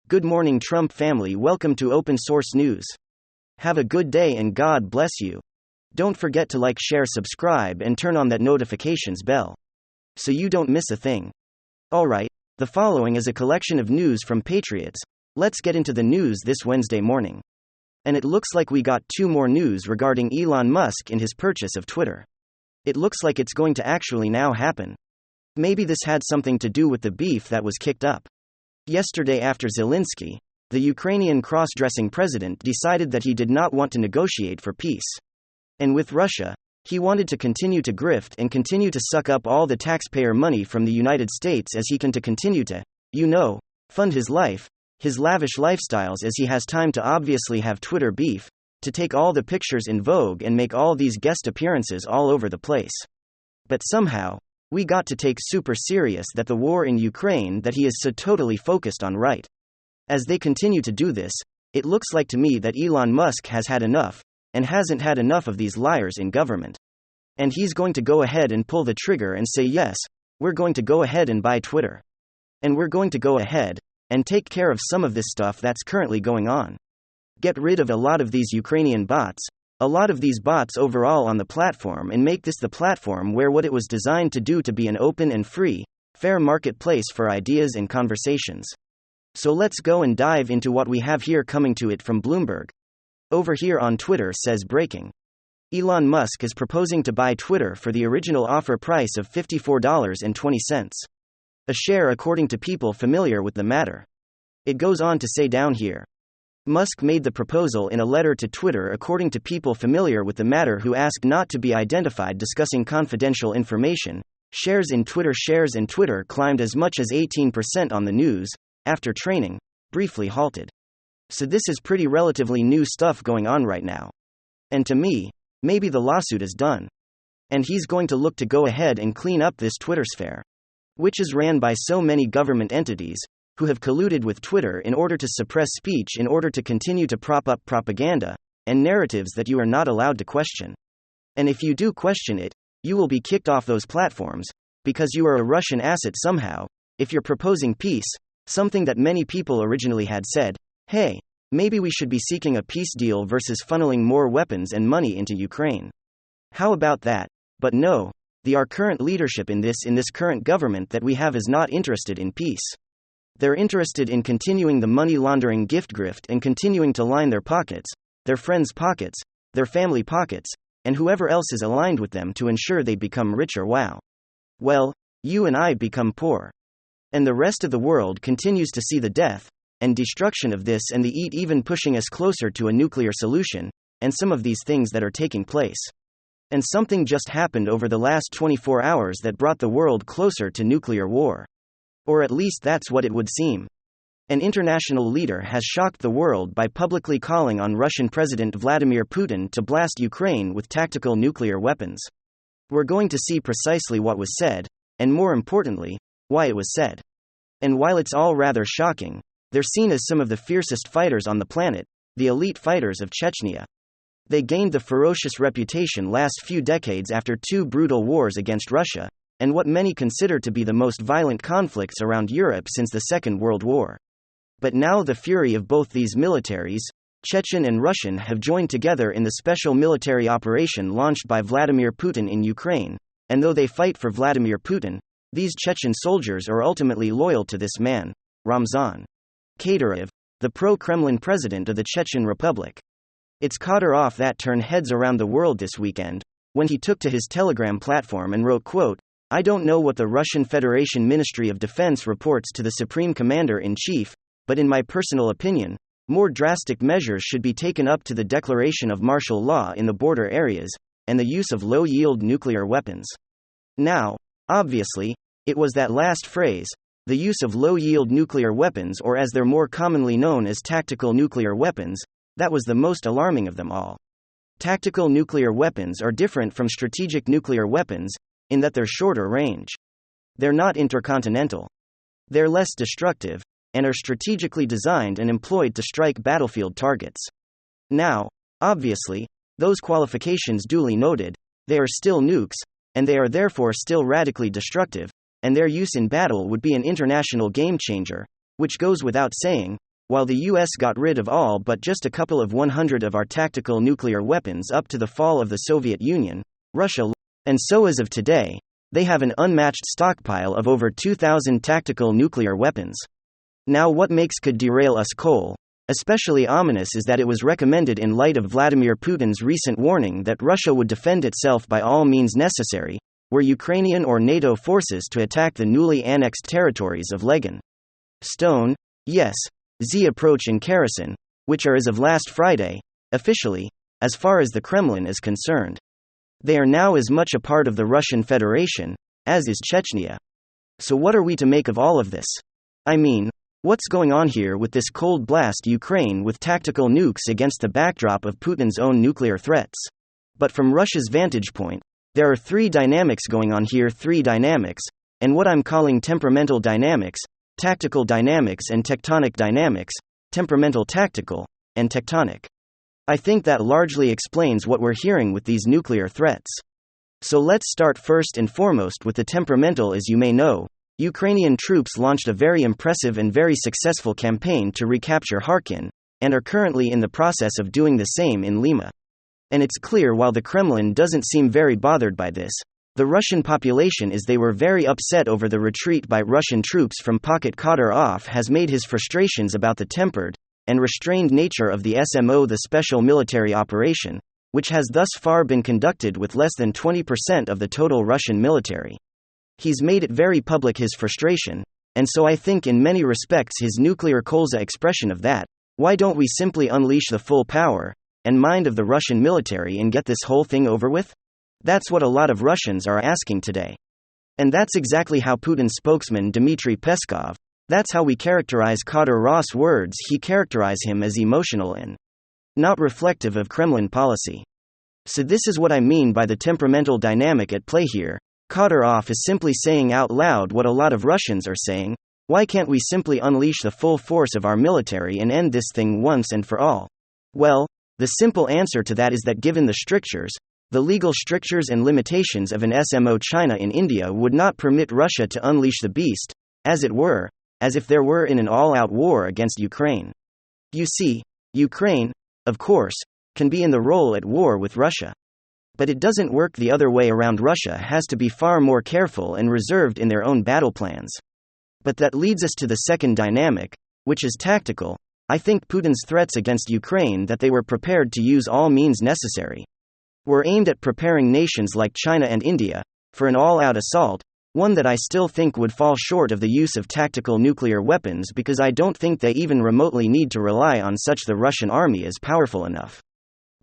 Good morning, Trump family. Welcome to Open Source News. Have a good day and God bless you. Don't forget to like, share, subscribe, and turn on that notifications bell so you don't miss a thing. Alright, the following is a collection of news from Patriots. Let's get into the news this Wednesday morning. And it looks like we got two more news regarding Elon Musk and his purchase of Twitter. It looks like it's going to actually now happen. Maybe this had something to do with the beef that was kicked up yesterday after Zelensky, the Ukrainian cross-dressing president, decided that he did not want to negotiate for peace. And with Russia, he wanted to continue to grift and continue to suck up all the taxpayer money from the United States as he can to continue to, fund his life, his lavish lifestyles, as he has time to obviously have Twitter beef, to take all the pictures in vogue and make all these guest appearances all over the place. But somehow, we got to take super serious that the war in Ukraine that he is so totally focused on, right? As they continue to do this, it looks like to me that Elon Musk has had enough, and hasn't had enough of these liars in government. And he's going to go ahead and pull the trigger and say, yes, we're going to go ahead and buy Twitter. And we're going to go ahead and take care of some of this stuff that's currently going on. Get rid of a lot of these Ukrainian bots, a lot of these bots overall on the platform, and make this the platform where what it was designed to do, to be an open and free, fair marketplace for ideas and conversations. So let's go and dive into what we have here coming to it from Bloomberg. Over here on Twitter says breaking. Elon Musk is proposing to buy Twitter for the original offer price of $54.20 a share, according to people familiar with the matter. It goes on to say down here, Musk made the proposal in a letter to Twitter, according to people familiar with the matter who asked not to be identified, discussing confidential information. Shares in Twitter climbed as much as 18% on the news, after training briefly halted. So this is pretty relatively new stuff going on right now. And to me, maybe the lawsuit is done. And he's going to look to go ahead and clean up this Twitter sphere, which is ran by so many government entities who have colluded with Twitter in order to suppress speech, in order to continue to prop up propaganda and narratives that you are not allowed to question. And if you do question it, you will be kicked off those platforms, because you are a Russian asset somehow. If you're proposing peace, something that many people originally had said, hey, maybe we should be seeking a peace deal versus funneling more weapons and money into Ukraine. How about that? But no, our current leadership in this current government that we have is not interested in peace. They're interested in continuing the money laundering grift and continuing to line their pockets, their friends' pockets, their family pockets, and whoever else is aligned with them, to ensure they become richer. Wow. Well, you and I become poor. And the rest of the world continues to see the death and destruction of this, and the eat, even pushing us closer to a nuclear solution, and some of these things that are taking place. And something just happened over the last 24 hours that brought the world closer to nuclear war. Or at least that's what it would seem. An international leader has shocked the world by publicly calling on Russian President Vladimir Putin to blast Ukraine with tactical nuclear weapons. We're going to see precisely what was said, and more importantly, why it was said. And while it's all rather shocking, they're seen as some of the fiercest fighters on the planet, the elite fighters of Chechnya. They gained the ferocious reputation last few decades after two brutal wars against Russia, and what many consider to be the most violent conflicts around Europe since the Second World War. But now the fury of both these militaries, Chechen and Russian, have joined together in the special military operation launched by Vladimir Putin in Ukraine, and though they fight for Vladimir Putin, these Chechen soldiers are ultimately loyal to this man, Ramzan Kadyrov, the pro-Kremlin president of the Chechen Republic. It's Kadyrov that turned heads around the world this weekend, when he took to his Telegram platform and wrote, quote, I don't know what the Russian Federation Ministry of Defense reports to the Supreme Commander-in-Chief, but in my personal opinion, more drastic measures should be taken up to the declaration of martial law in the border areas, and the use of low-yield nuclear weapons. Now, obviously, it was that last phrase, the use of low-yield nuclear weapons, or as they're more commonly known as tactical nuclear weapons, that was the most alarming of them all. Tactical nuclear weapons are different from strategic nuclear weapons, in that they're shorter range. They're not intercontinental. They're less destructive, and are strategically designed and employed to strike battlefield targets. Now, obviously, those qualifications duly noted, they are still nukes, and they are therefore still radically destructive, and their use in battle would be an international game changer, which goes without saying, while the US got rid of all but just a couple of 100 of our tactical nuclear weapons up to the fall of the Soviet Union, Russia, and so as of today, they have an unmatched stockpile of over 2,000 tactical nuclear weapons. Now, what could derail us coal? Especially ominous is that it was recommended in light of Vladimir Putin's recent warning that Russia would defend itself by all means necessary, were Ukrainian or NATO forces to attack the newly annexed territories of Lugansk. Stone, yes, Z approach in Kherson, which are as of last Friday, officially, as far as the Kremlin is concerned. They are now as much a part of the Russian Federation, as is Chechnya. So what are we to make of all of this? I mean, what's going on here with this cold blast Ukraine with tactical nukes against the backdrop of Putin's own nuclear threats? But from Russia's vantage point, there are three dynamics going on here, three dynamics, and what I'm calling temperamental dynamics, tactical dynamics and tectonic dynamics, temperamental tactical, and tectonic. I think that largely explains what we're hearing with these nuclear threats. So let's start first and foremost with the temperamental. As you may know, Ukrainian troops launched a very impressive and very successful campaign to recapture Kharkiv, and are currently in the process of doing the same in Lima. And it's clear while the Kremlin doesn't seem very bothered by this, the Russian population is. They were very upset over the retreat by Russian troops from Pocket Kadyrov has made his frustrations about the tempered and restrained nature of the SMO, the Special Military Operation, which has thus far been conducted with less than 20% of the total Russian military. He's made it very public, his frustration, and so I think in many respects his nuclear Kolza expression of that, why don't we simply unleash the full power and mind of the Russian military and get this whole thing over with? That's what a lot of Russians are asking today. And that's exactly how Putin's spokesman Dmitry Peskov, that's how we characterize Kadyrov's words. He characterize him as emotional and not reflective of Kremlin policy. So this is what I mean by the temperamental dynamic at play here. Kadyrov is simply saying out loud what a lot of Russians are saying: why can't we simply unleash the full force of our military and end this thing once and for all? Well, the simple answer to that is that given the strictures, the legal strictures and limitations of an SMO, China in India would not permit Russia to unleash the beast, as it were, as if there were in an all-out war against Ukraine. You see, Ukraine, of course, can be in the role at war with Russia. But it doesn't work the other way around. Russia has to be far more careful and reserved in their own battle plans. But that leads us to the second dynamic, which is tactical. I think Putin's threats against Ukraine, that they were prepared to use all means necessary, were aimed at preparing nations like China and India for an all-out assault, one that I still think would fall short of the use of tactical nuclear weapons, because I don't think they even remotely need to rely on such. The Russian army is powerful enough.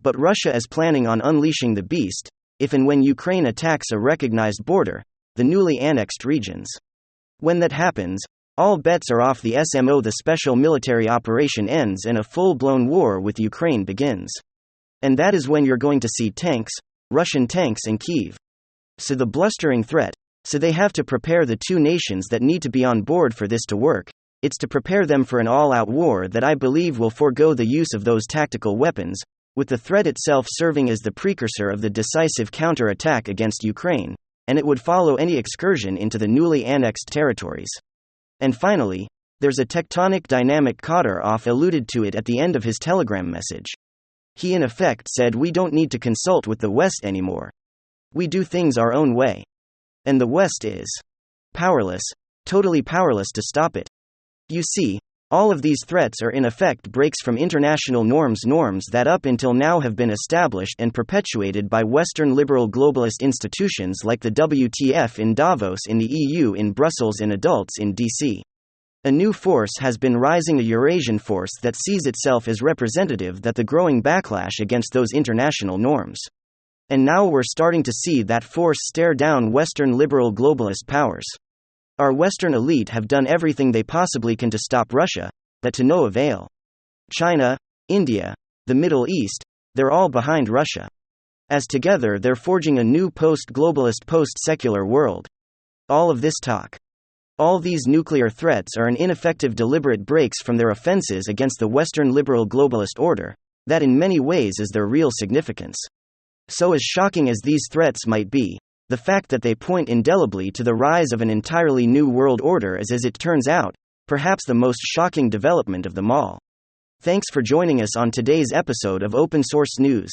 But Russia is planning on unleashing the beast, if and when Ukraine attacks a recognized border, the newly annexed regions. When that happens, all bets are off. The SMO, the Special Military Operation, ends and a full-blown war with Ukraine begins. And that is when you're going to see tanks, Russian tanks in Kyiv. So the blustering threat, so they have to prepare the two nations that need to be on board for this to work. It's to prepare them for an all-out war that I believe will forego the use of those tactical weapons, with the threat itself serving as the precursor of the decisive counter-attack against Ukraine, and it would follow any excursion into the newly annexed territories. And finally, there's a tectonic dynamic. Kadyrov alluded to it at the end of his telegram message. He in effect said, we don't need to consult with the West anymore. We do things our own way. And the West is powerless, totally powerless to stop it. You see, all of these threats are in effect breaks from international norms that up until now have been established and perpetuated by Western liberal globalist institutions like the WTF in Davos, in the EU in Brussels, and adults in DC. A new force has been rising, a Eurasian force that sees itself as representative, that the growing backlash against those international norms. And now we're starting to see that force stare down Western liberal globalist powers. Our Western elite have done everything they possibly can to stop Russia, but to no avail. China, India, the Middle East, they're all behind Russia. As together they're forging a new post-globalist, post-secular world. All of this talk, all these nuclear threats are an ineffective deliberate breaks from their offenses against the Western liberal globalist order, that in many ways is their real significance. So as shocking as these threats might be, the fact that they point indelibly to the rise of an entirely new world order is, as it turns out, Perhaps the most shocking development of them all. Thanks for joining us on today's episode of Open Source News.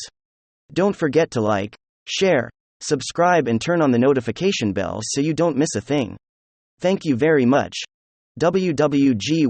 Don't forget to like, share, subscribe, and turn on the notification bell so you don't miss a thing. Thank you very much. WWG1